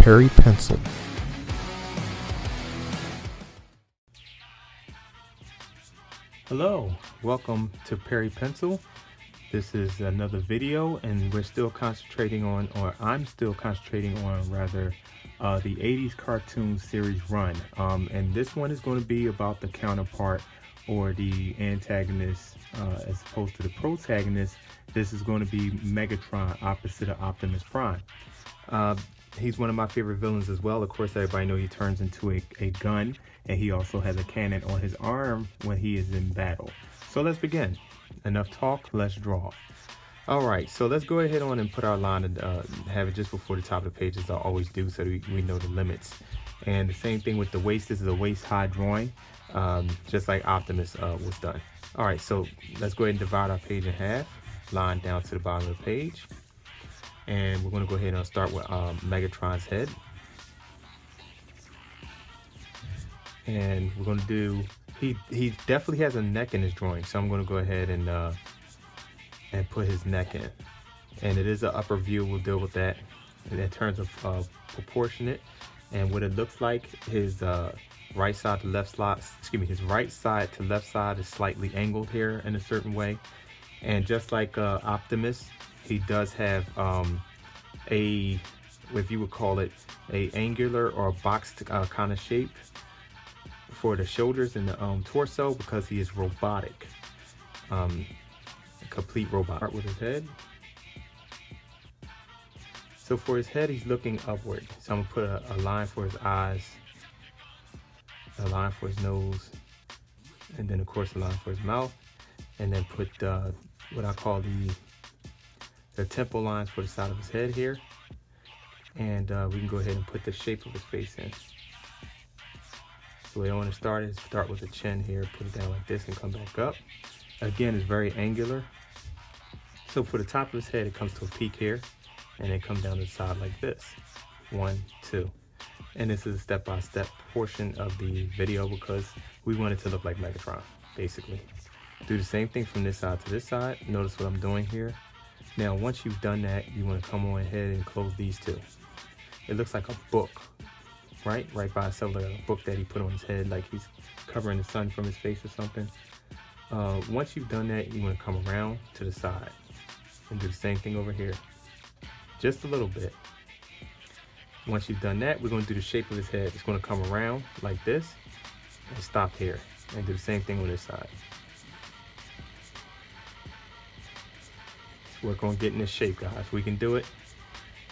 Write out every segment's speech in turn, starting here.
Perry Pencil. Hello, welcome to Perry Pencil. This is another video, and we're still concentrating on, or I'm still concentrating on rather, the 80s cartoon series run. And this one is going to be about the counterpart or the antagonist as opposed to the protagonist. This is going to be Megatron, opposite of Optimus Prime. He's one of my favorite villains as well. Of course, everybody knows he turns into a gun, and he also has a cannon on his arm when he is in battle. So let's begin. Enough talk, let's draw. Alright, so let's go ahead on and put our line and have it just before the top of the page, as I always do, so we know the limits. And the same thing with the waist. This is a waist-high drawing, just like Optimus was done. Alright, so let's go ahead and divide our page in half, line down to the bottom of the page. And we're going to go ahead and start with Megatron's head. And we're going to do, he definitely has a neck in his drawing, so I'm going to go ahead and put his neck in. And it is an upper view, we'll deal with that in terms of proportionate. And what it looks like, his right side to left side, his right side to left side is slightly angled here in a certain way. And just like Optimus, he does have if you would call it, a angular or a boxed kind of shape for the shoulders and the torso, because he is robotic, a complete robot. Start with his head. So for his head, he's looking upward. So I'm gonna put a line for his eyes, a line for his nose, and then of course a line for his mouth, and then put what I call the temple lines for the side of his head here. And we can go ahead and put the shape of his face in. The way I want to start is start with the chin here, put it down like this and come back up. Again, it's very angular. So for the top of his head, it comes to a peak here, and then come down to the side like this. 1, 2. And this is a step-by-step portion of the video because we want it to look like Megatron, basically. Do the same thing from this side to this side. Notice what I'm doing here. Now, once you've done that, you want to come on ahead and close these two. It looks like a book, right by itself, like a book that he put on his head, like he's covering the sun from his face or something. Once you've done that, you want to come around to the side and do the same thing over here, just a little bit. Once you've done that, we're going to do the shape of his head. It's going to come around like this and stop here, and do the same thing on this side. Work on getting this shape, guys. We can do it.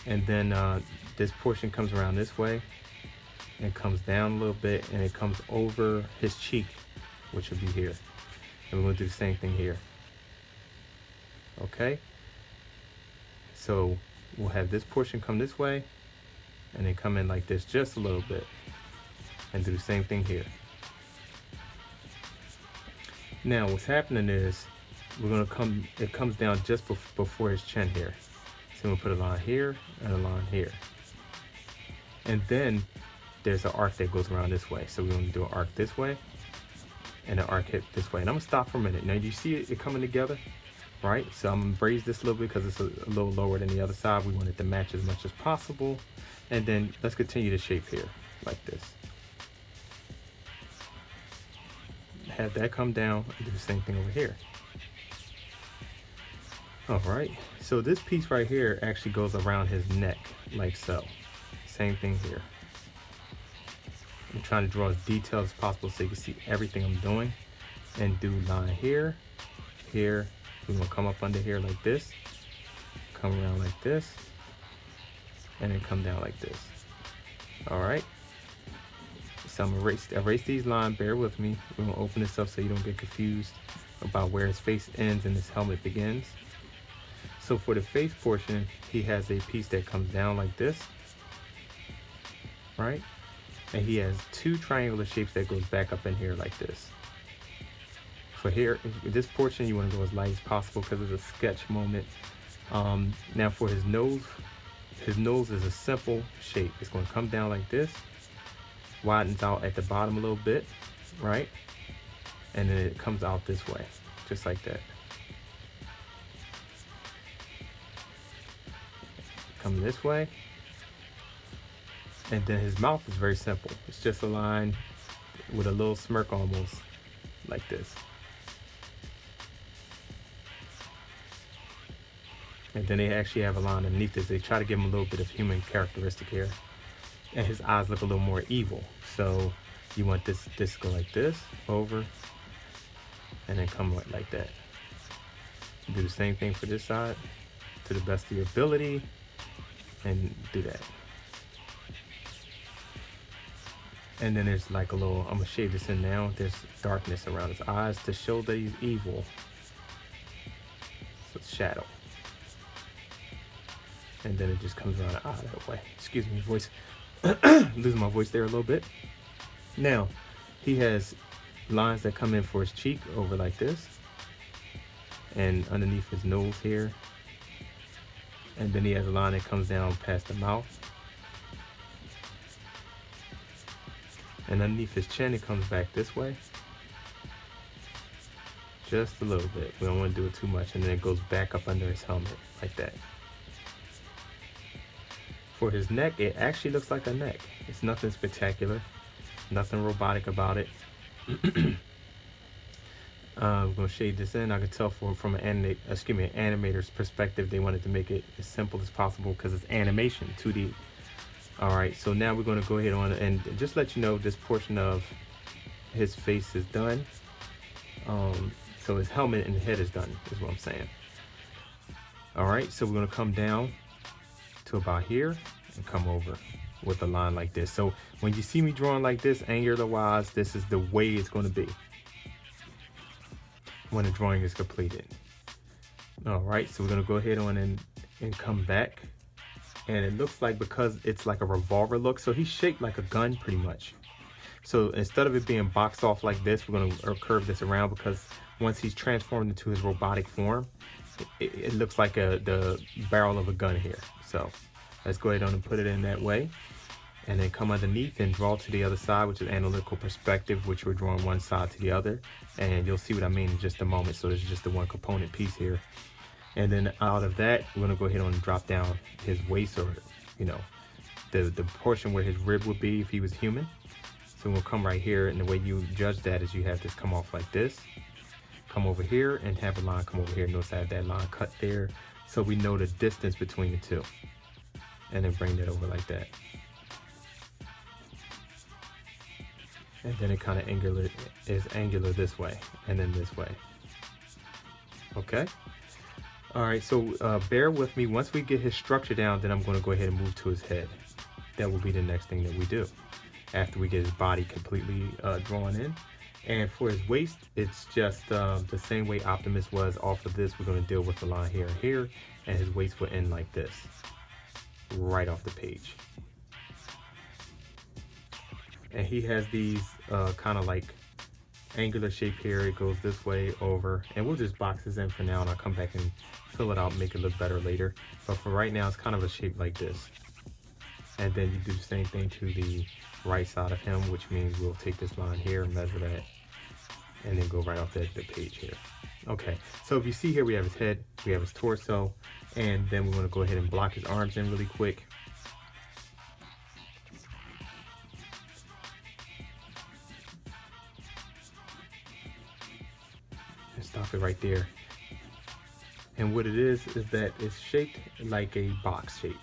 And then this portion comes around this way and comes down a little bit, and it comes over his cheek, which would be here. And we're going to do the same thing here. Okay? So we'll have this portion come this way and then come in like this just a little bit, and do the same thing here. Now what's happening is we're going to come, it comes down just before his chin here. So we'll put a line here and a line here. And then there's an arc that goes around this way. So we're going to do an arc this way and an arc hit this way. And I'm going to stop for a minute. Now, do you see it coming together? Right? So I'm going to raise this a little bit because it's a little lower than the other side. We want it to match as much as possible. And then let's continue the shape here like this. Have that come down and do the same thing over here. Alright, so this piece right here actually goes around his neck, like so. Same thing here. I'm trying to draw as detailed as possible so you can see everything I'm doing. And do line here, here. We're going to come up under here like this, come around like this, and then come down like this. Alright, so I'm going to erase these lines, bear with me. We're going to open this up so you don't get confused about where his face ends and his helmet begins. So for the face portion, he has a piece that comes down like this, right? And he has two triangular shapes that goes back up in here like this. For here, this portion, you want to go as light as possible because it's a sketch moment. Now for his nose is a simple shape. It's going to come down like this, widens out at the bottom a little bit, right? And then it comes out this way, just like that. Come this way, And then his mouth is very simple. It's just a line with a little smirk almost like this. And then they actually have a line underneath this. They try to give him a little bit of human characteristic here. And his eyes look a little more evil. So you want this to go like this, over, and then come like that. Do the same thing for this side to the best of your ability, and do that. And then there's like a little, I'm gonna shade this in now. There's darkness around his eyes to show that he's evil. So it's shadow. And then it just comes around the eye that way. Excuse me, voice. Losing my voice there a little bit. Now, he has lines that come in for his cheek over like this. And underneath his nose here. And then he has a line that comes down past the mouth. And underneath his chin, it comes back this way. Just a little bit. We don't want to do it too much. And then it goes back up under his helmet like that. For his neck, it actually looks like a neck. It's nothing spectacular. Nothing robotic about it. I'm going to shade this in. I can tell from an animator's perspective, they wanted to make it as simple as possible because it's animation, 2D. All right, so now we're going to go ahead on and just let you know this portion of his face is done. So his helmet and head is done, is what I'm saying. All right, so we're going to come down to about here and come over with a line like this. So when you see me drawing like this, angular wise, this is the way it's going to be when the drawing is completed. All right, so we're going to go ahead on and come back. And it looks like, because it's like a revolver look, so he's shaped like a gun pretty much. So instead of it being boxed off like this, we're going to curve this around, because once he's transformed into his robotic form, it looks like the barrel of a gun here. So let's go ahead on and put it in that way. And then come underneath and draw to the other side, which is analytical perspective, which we're drawing one side to the other. And you'll see what I mean in just a moment. So there's just the one component piece here. And then out of that, we're gonna go ahead on and drop down his waist, or, you know, the portion where his rib would be if he was human. So we'll come right here, and the way you judge that is you have this come off like this, come over here, and have a line come over here. Notice I have that line cut there, so we know the distance between the two. And then bring that over like that. And then it kind of is angular this way, and then this way. Okay? All right, so bear with me. Once we get his structure down, then I'm going to go ahead and move to his head. That will be the next thing that we do after we get his body completely drawn in. And for his waist, it's just the same way Optimus was. Off of this, we're going to deal with the line here and here, and his waist will end like this, right off the page. And he has these kind of like angular shape here. It goes this way over, and we'll just box this in for now, and I'll come back and fill it out and make it look better later. But for right now, it's kind of a shape like this. And then you do the same thing to the right side of him, which means we'll take this line here and measure that, and then go right off the page here. Okay, so if you see here, we have his head, we have his torso, and then we want to go ahead and block his arms in really quick. Stop it right there. And what it is that it's shaped like a box shape.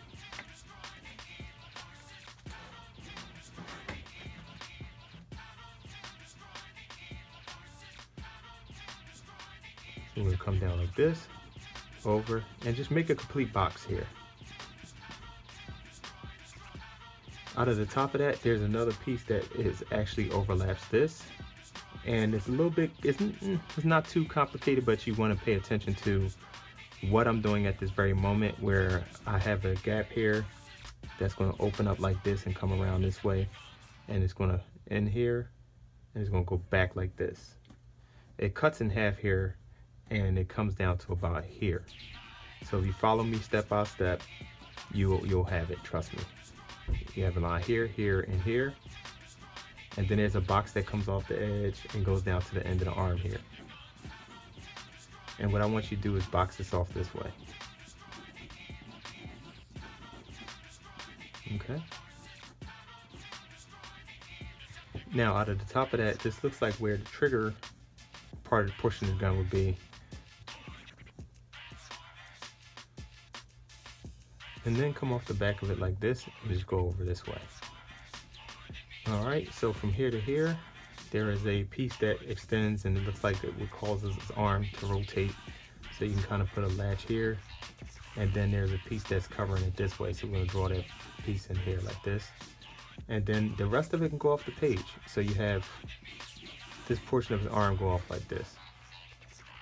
So we're going to come down like this, over, and just make a complete box here. Out of the top of that, there's another piece that is actually overlaps this. And it's a little bit, it's not too complicated, but you want to pay attention to what I'm doing at this very moment, where I have a gap here that's going to open up like this and come around this way, and it's going to end here, and it's going to go back like this. It cuts in half here, and it comes down to about here. So if you follow me step by step, you'll have it, trust me. You have a line here, here, and here. And then there's a box that comes off the edge and goes down to the end of the arm here. And what I want you to do is box this off this way. Okay. Now out of the top of that, this looks like where the trigger portion of the gun would be. And then come off the back of it like this and just go over this way. Alright, so from here to here, there is a piece that extends and it looks like it would cause his arm to rotate. So you can kind of put a latch here, and then there's a piece that's covering it this way. So we're going to draw that piece in here like this. And then the rest of it can go off the page. So you have this portion of his arm go off like this.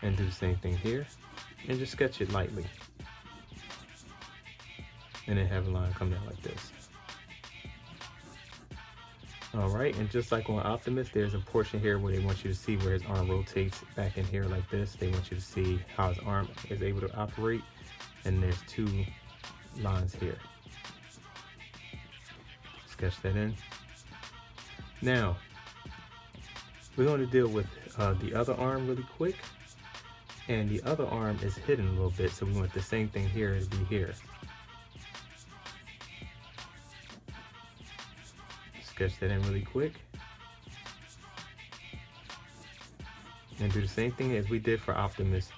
And do the same thing here. And just sketch it lightly. And then have a line come down like this. Alright, and just like on Optimus, there's a portion here where they want you to see where his arm rotates back in here like this. They want you to see how his arm is able to operate. And there's two lines here. Sketch that in. Now, we're going to deal with the other arm really quick. And the other arm is hidden a little bit, so we want the same thing here to be here. Sketch that in really quick. And do the same thing as we did for Optimus,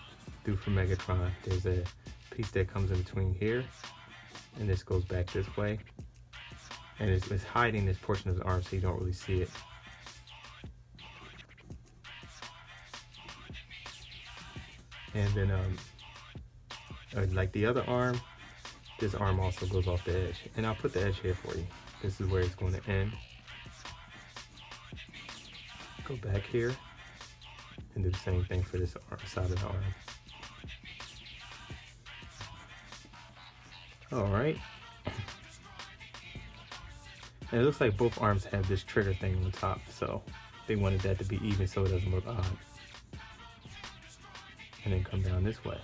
do for Megatron. There's a piece that comes in between here, and this goes back this way. And it's hiding this portion of the arm so you don't really see it. And then, like the other arm, this arm also goes off the edge. And I'll put the edge here for you. This is where it's going to end. Go back here and do the same thing for this side of the arm. Alright. And it looks like both arms have this trigger thing on the top, so they wanted that to be even so it doesn't look odd. And then come down this way.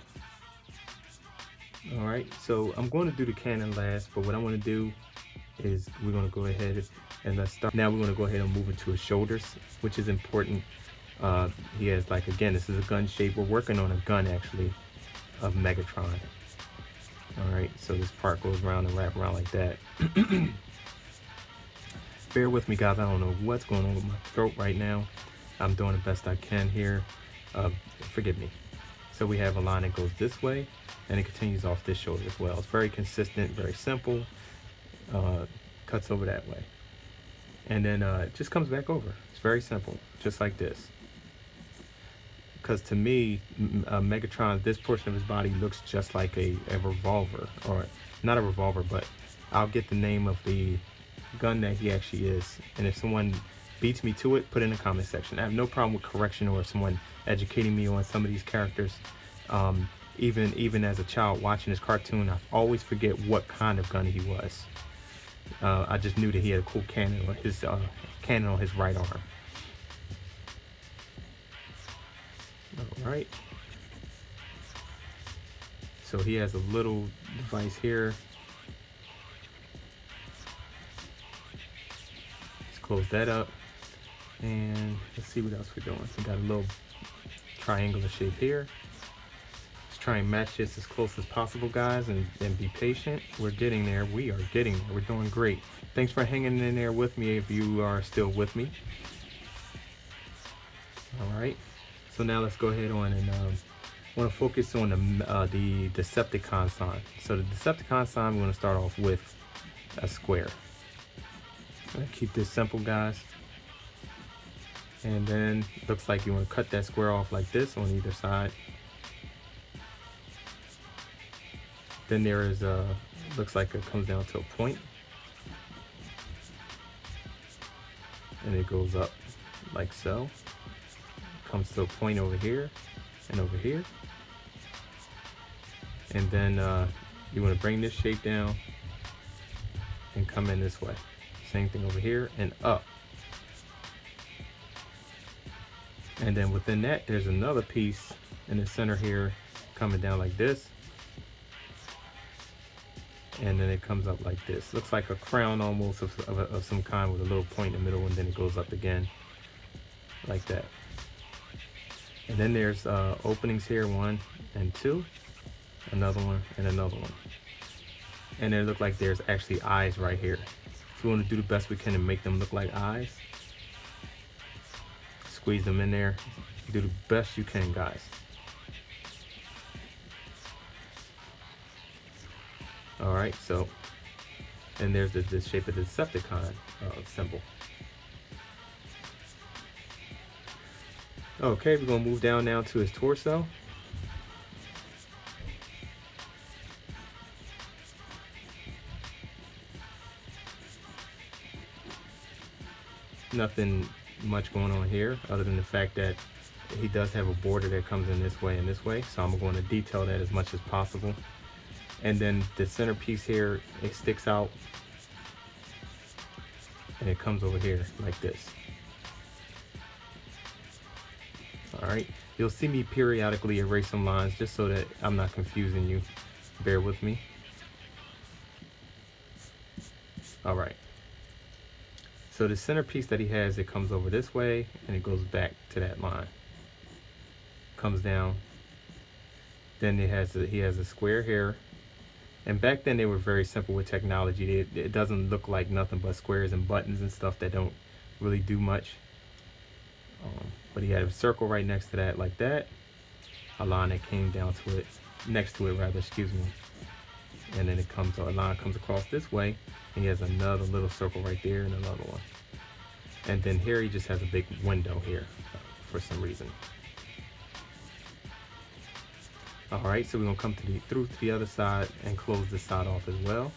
Alright, so I'm going to do the cannon last, but what I want to do is we're going to go ahead and let's start. Now we're going to go ahead and move into his shoulders, which is important. He has, like, again, this is a gun shape. We're working on a gun actually of Megatron. Alright, so this part goes around and wrap around like that. Bear with me, guys. I don't know what's going on with my throat right now. I'm doing the best I can here. Forgive me. So we have a line that goes this way and it continues off this shoulder as well. It's very consistent, very simple. Cuts over that way. And then it just comes back over. It's very simple, just like this. Because to me, Megatron, this portion of his body looks just like a revolver. Or not a revolver, but I'll get the name of the gun that he actually is. And if someone beats me to it, put it in the comment section. I have no problem with correction or someone educating me on some of these characters. Even as a child watching this cartoon, I always forget what kind of gun he was. I just knew that he had a cool cannon on his right arm. Alright. So he has a little device here. Let's close that up. And let's see what else we're doing. We got a little triangular shape here. Let's try and match this as close as possible, guys, and be patient. We're getting there. We are getting there. We're doing great. Thanks for hanging in there with me if you are still with me. Alright. So now let's go ahead on and I want to focus on the Decepticon sign. So the Decepticon sign, we're going to start off with a square. I'm going to keep this simple, guys. And then looks like you want to cut that square off like this on either side. Then there is looks like it comes down to a point. And it goes up like so. Comes to a point over here and over here. And then you want to bring this shape down and come in this way. Same thing over here and up. And then within that, there's another piece in the center here coming down like this. And then it comes up like this. Looks like a crown almost of some kind with a little point in the middle, and then it goes up again like that. And then there's openings here, 1 and 2, another one and another one. And it looks like there's actually eyes right here. So we want to do the best we can to make them look like eyes. squeeze them in there. Do the best you can, guys. All right, so, and there's this shape of the Decepticon symbol. Okay, we're gonna move down now to his torso. Nothing much going on here other than the fact that he does have a border that comes in this way and this way, so I'm going to detail that as much as possible. And then the centerpiece here, it sticks out and it comes over here like this. All right, you'll see me periodically erase some lines just so that I'm not confusing you. Bear with me. All right, so the centerpiece that he has, it comes over this way and it goes back to that line, comes down. Then he has a square here. And back then they were very simple with technology. It doesn't look like nothing but squares and buttons and stuff that don't really do much. But he had a circle right next to that like that. A line that came down to it, next to it rather, excuse me. And then a line comes across this way. And he has another little circle right there and another one. And then here he just has a big window here for some reason. All right, so we're gonna come through to the other side and close this side off as well.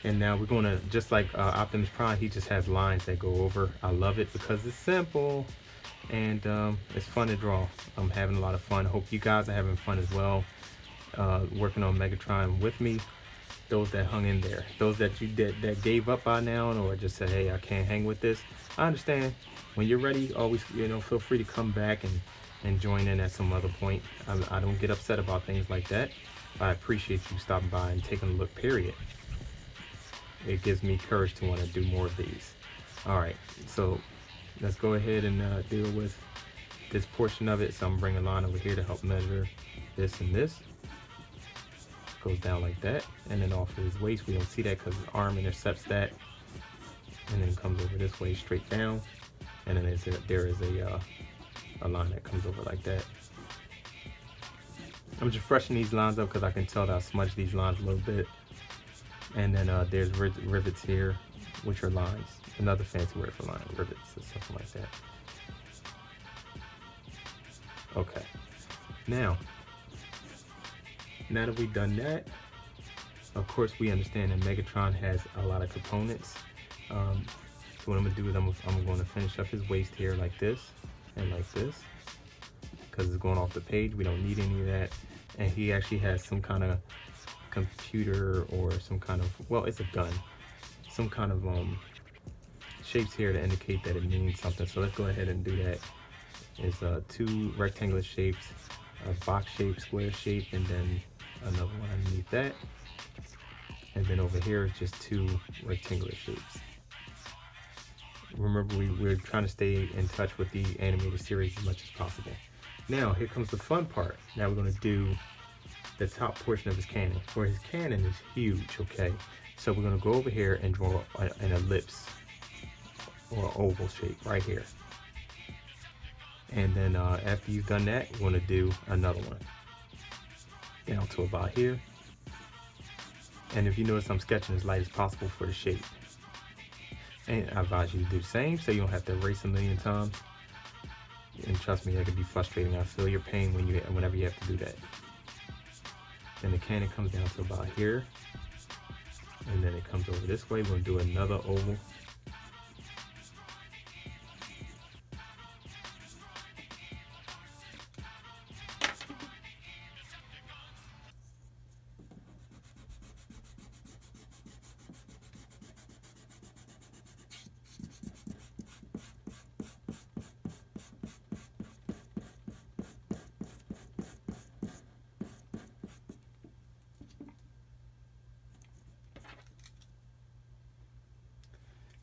And now we're gonna, just like Optimus Prime, he just has lines that go over. I love it because it's simple and it's fun to draw. I'm having a lot of fun. Hope you guys are having fun as well, working on Megatron with me. Those that hung in there, those that that gave up by now or just said, hey, I can't hang with this. I understand. When you're ready, always, feel free to come back and join in at some other point. I don't get upset about things like that. I appreciate you stopping by and taking a look, period. It gives me courage to want to do more of these. All right, so let's go ahead and deal with this portion of it. So I'm bringing a line over here to help measure this and this. Goes down like that, and then off of his waist, we don't see that because his arm intercepts that, and then comes over this way straight down, and then there is a line that comes over like that. I'm just freshening these lines up because I can tell that I smudged these lines a little bit. And then there's rivets here, which are lines. Another fancy word for line, rivets or something like that. Okay. Now that we've done that, of course we understand that Megatron has a lot of components. So what I'm gonna do is I'm going to finish up his waist here like this and like this, because it's going off the page. We don't need any of that. And he actually has some kind of computer or some kind of, well, it's a gun, some kind of shapes here to indicate that it means something. So let's go ahead and do that. It's two rectangular shapes, a box shape, square shape, and then another one underneath that. And then over here is just two rectangular shapes. Remember, we're trying to stay in touch with the animated series as much as possible. Now, here comes the fun part. Now we're going to do the top portion of his cannon. For his cannon is huge, okay? So we're going to go over here and draw an ellipse or an oval shape right here. And then after you've done that, we're going to do another one down to about here. And if you notice, I'm sketching as light as possible for the shape. And I advise you to do the same so you don't have to erase a million times. And trust me, that can be frustrating. I feel your pain whenever you have to do that. Then the cannon comes down to about here. And then it comes over this way. We're going to do another oval.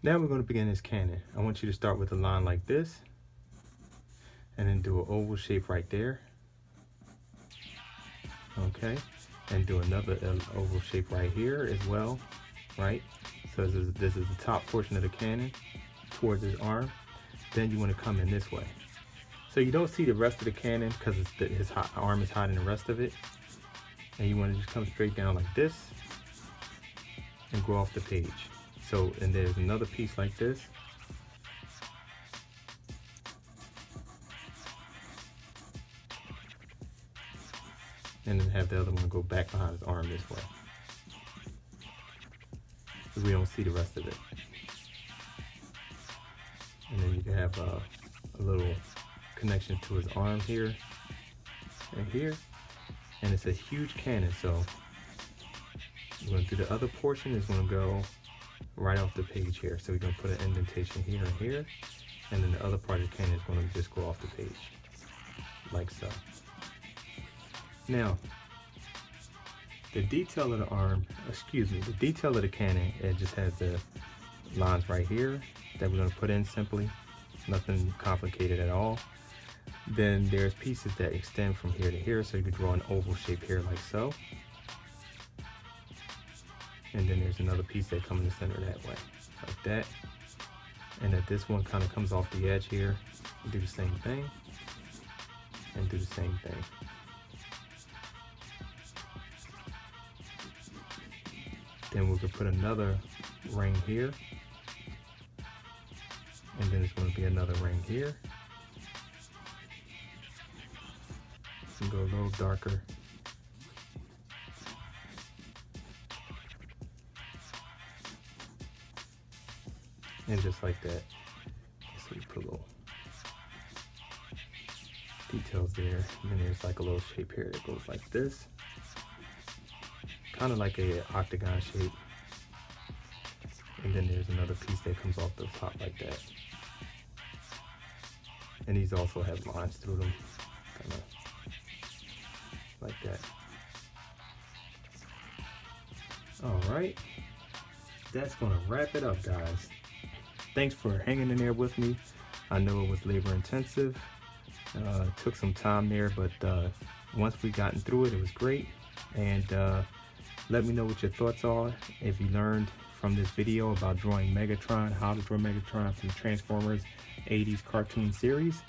Now we're going to begin this cannon. I want you to start with a line like this, and then do an oval shape right there. Okay, and do another oval shape right here as well, right? So this is the top portion of the cannon towards his arm. then you want to come in this way. So you don't see the rest of the cannon because his arm is hiding the rest of it. And you want to just come straight down like this and go off the page. So, and there's another piece like this. And then have the other one go back behind his arm this way. Because we don't see the rest of it. And then you can have a little connection to his arm here and here. And it's a huge cannon, so we're going to do the other portion is going to go right off the page here. So we're going to put an indentation here and here. And then the other part of the cannon is going to just go off the page, like so. Now, the detail of the arm, the detail of the cannon, it just has the lines right here that we're going to put in simply. Nothing complicated at all. Then there's pieces that extend from here to here, so you can draw an oval shape here like so. And then there's another piece that comes in the center that way, like that. And that this one kind of comes off the edge here. Do the same thing, and do the same thing. Then we could put another ring here. And then there's going to be another ring here. And go a little darker. And just like that. So we put little details there. And then there's like a little shape here that goes like this. Kind of like a octagon shape. And then there's another piece that comes off the top like that. And these also have lines through them, kind of like that. All right, that's gonna wrap it up, guys. Thanks for hanging in there with me. I know it was labor intensive. It took some time there, but once we gotten through it, it was great. And let me know what your thoughts are. If you learned from this video about drawing Megatron, how to draw Megatron from the Transformers 80s cartoon series,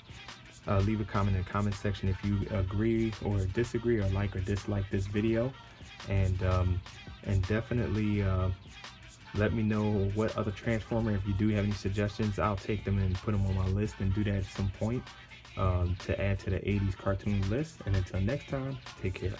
leave a comment in the comment section if you agree or disagree or like or dislike this video. And definitely let me know what other Transformer, if you do have any suggestions, I'll take them and put them on my list and do that at some point to add to the 80s cartoon list. And until next time, take care.